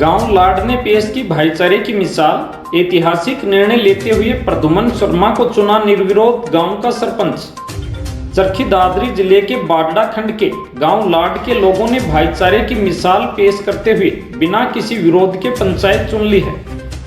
गांव लाड ने पेश की भाईचारे की मिसाल। ऐतिहासिक निर्णय लेते हुए प्रद्युमन शर्मा को चुना निर्विरोध गांव का सरपंच। चरखी दादरी जिले के बाडड़ा खंड के गांव लाड के लोगों ने भाईचारे की मिसाल पेश करते हुए बिना किसी विरोध के पंचायत चुन ली है।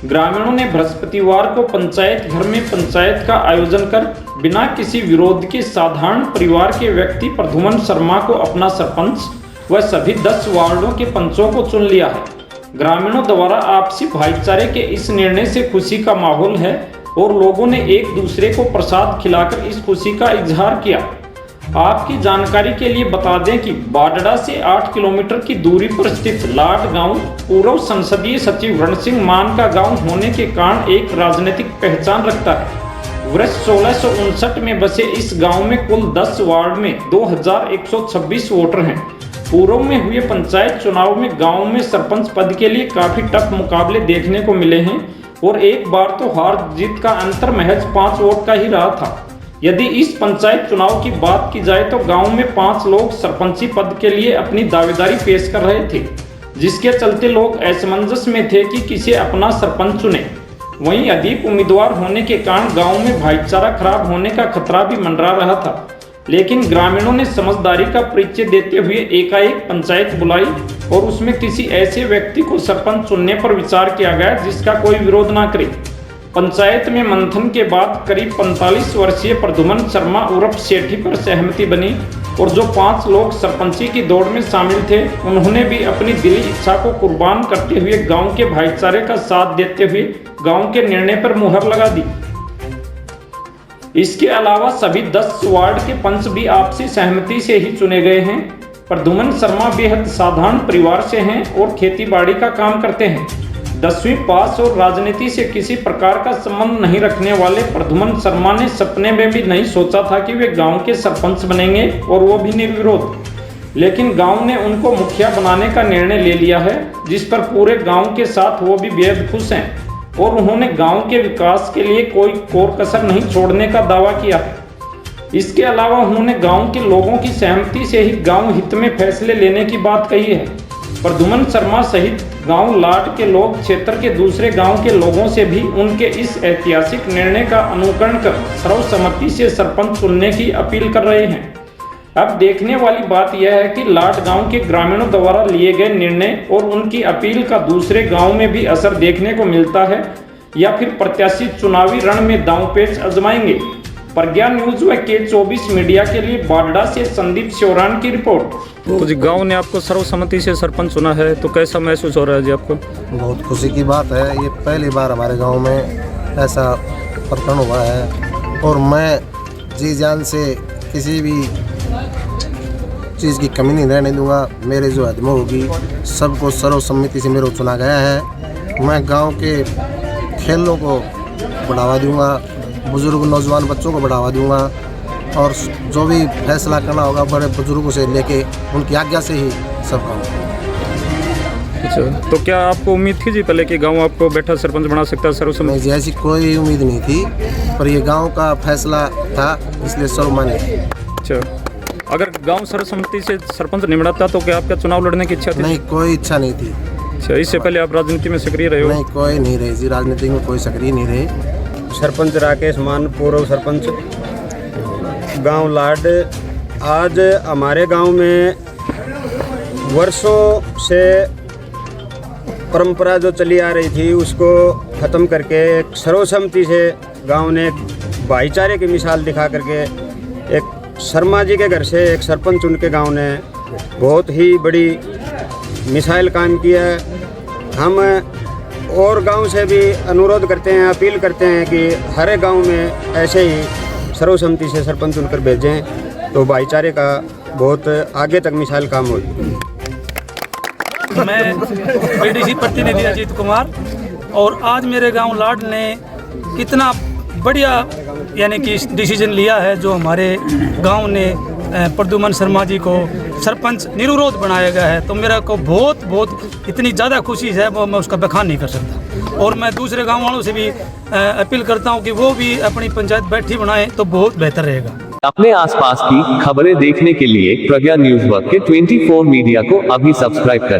ग्रामीणों ने बृहस्पतिवार को पंचायत घर में पंचायत का आयोजन कर बिना किसी विरोध के साधारण परिवार के व्यक्ति प्रद्युमन शर्मा को अपना सरपंच व सभी 10 वार्डों के पंचों को चुन लिया है। ग्रामीणों द्वारा आपसी भाईचारे के इस निर्णय से खुशी का माहौल है और लोगों ने एक दूसरे को प्रसाद खिलाकर इस खुशी का इजहार किया। आपकी जानकारी के लिए बता दें कि बाडड़ा से 8 किलोमीटर की दूरी पर स्थित लाड गांव पूर्व संसदीय सचिव रण सिंह मान का गांव होने के कारण एक राजनीतिक पहचान रखता है। वर्ष 1659 में बसे इस गांव में कुल 10 वार्ड में 2126 वोटर हैं। पूर्व में हुए पंचायत चुनाव में गांव में सरपंच पद के लिए काफी टफ मुकाबले देखने को मिले हैं और एक बार तो हार जीत का अंतर महज 5 वोट का ही रहा था। यदि इस पंचायत चुनाव की बात की जाए तो गांव में 5 लोग सरपंची पद के लिए अपनी दावेदारी पेश कर रहे थे, जिसके चलते लोग असमंजस में थे कि किसे अपना सरपंच चुने। वहीं अधिक उम्मीदवार होने के कारण गांव में भाईचारा खराब होने का खतरा भी मंडरा रहा था, लेकिन ग्रामीणों ने समझदारी का परिचय देते हुए एकाएक पंचायत बुलाई और उसमें किसी ऐसे व्यक्ति को सरपंच चुनने पर विचार किया गया जिसका कोई विरोध ना करे। पंचायत में मंथन के बाद करीब 45 वर्षीय प्रद्युमन शर्मा उर्फ सेठी पर सहमति बनी और जो 5 लोग सरपंची की दौड़ में शामिल थे उन्होंने भी अपनी दिली इच्छा को कुर्बान करते हुए गांव के भाईचारे का साथ देते हुए गांव के निर्णय पर मुहर लगा दी। इसके अलावा सभी 10 वार्ड के पंच भी आपसी सहमति से ही चुने गए हैं। प्रद्युमन शर्मा बेहद साधारण परिवार से हैं और खेतीबाड़ी का काम करते हैं। 10वीं पास और राजनीति से किसी प्रकार का संबंध नहीं रखने वाले प्रद्युमन शर्मा ने सपने में भी नहीं सोचा था कि वे गांव के सरपंच बनेंगे और वो भी निर्विरोध। लेकिन गांव ने उनको मुखिया बनाने का निर्णय ले लिया है, जिस पर पूरे गांव के साथ वो भी बेहद खुश हैं और उन्होंने गांव के विकास के लिए कोई कोर कसर नहीं छोड़ने का दावा किया है। इसके अलावा उन्होंने गांव के लोगों की सहमति से ही गांव हित में फैसले लेने की बात कही है। प्रद्युमन शर्मा सहित गांव लाड के लोग क्षेत्र के दूसरे गांव के लोगों से भी उनके इस ऐतिहासिक निर्णय का अनुकरण कर सर्वसम्मति से सरपंच चुनने की अपील कर रहे हैं। अब देखने वाली बात यह है कि लाड गांव के ग्रामीणों द्वारा लिए गए निर्णय और उनकी अपील का दूसरे गांव में भी असर देखने को मिलता है या फिर प्रत्याशी चुनावी रण में दांवपेच आजमाएंगे। प्रज्ञा न्यूज व K24 मीडिया के लिए बाडड़ा से संदीप शिवरान की रिपोर्ट। तो जी गांव ने आपको सर्वसम्मति से सरपंच चुना है, तो कैसा महसूस हो रहा है जी आपको? बहुत खुशी की बात है। ये पहली बार हमारे गांव में ऐसा प्रकरण हुआ है और मैं जी जान से किसी भी चीज़ की कमी नहीं रहने दूंगा। मेरे जो आदमी होगी सबको सर्वसम्मति से मेरे को चुना गया है। मैं गांव के खेलों को बढ़ावा दूंगा, बुजुर्ग नौजवान बच्चों को बढ़ावा दूंगा और जो भी फैसला करना होगा बड़े बुजुर्गों से लेके उनकी आज्ञा से ही सब काम। अच्छा, तो क्या आपको उम्मीद थी जी पहले कि गांव आपको बैठा सरपंच बना सकता है सर्वसम्मति? जी ऐसी कोई उम्मीद नहीं थी, पर ये गांव का फैसला था इसलिए सर्वमान्य। अच्छा, अगर गांव सर्वसम्मति से सरपंच नहीं बनाता तो क्या आपका चुनाव लड़ने की इच्छा थी? नहीं, कोई इच्छा नहीं थी। अच्छा, इससे पहले आप राजनीति में सक्रिय रहे हो? नहीं, कोई नहीं रही जी, राजनीति में कोई सक्रिय नहीं रहे। सरपंच राकेश मान, पूर्व सरपंच गांव लाड। आज हमारे गांव में वर्षों से परंपरा जो चली आ रही थी उसको ख़त्म करके एक सर्वसम्मति से गांव ने भाईचारे की मिसाल दिखा करके एक शर्मा जी के घर से एक सरपंच चुन के गाँव ने बहुत ही बड़ी मिसाइल काम किया है। हम और गांव से भी अनुरोध करते हैं, अपील करते हैं कि हर एक गांव में ऐसे ही सर्वसम्मति से सरपंच चुनकर भेजें तो भाईचारे का बहुत आगे तक मिसाइल काम हो। मैं BDC प्रतिनिधि अजीत कुमार और आज मेरे गांव लाड ने कितना बढ़िया यानी कि डिसीजन लिया है जो हमारे गांव ने प्रद्युमन शर्मा जी को सरपंच निर्विरोध बनाया गया है, तो मेरा को बहुत इतनी ज़्यादा खुशी है वो मैं उसका बखान नहीं कर सकता। और मैं दूसरे गांव वालों से भी अपील करता हूं कि वो भी अपनी पंचायत बैठी बनाएं तो बहुत बेहतर रहेगा। अपने आसपास की खबरें देखने के लिए प्रज्ञा न्यूज वर्क के 24 मीडिया को अभी सब्सक्राइब करें।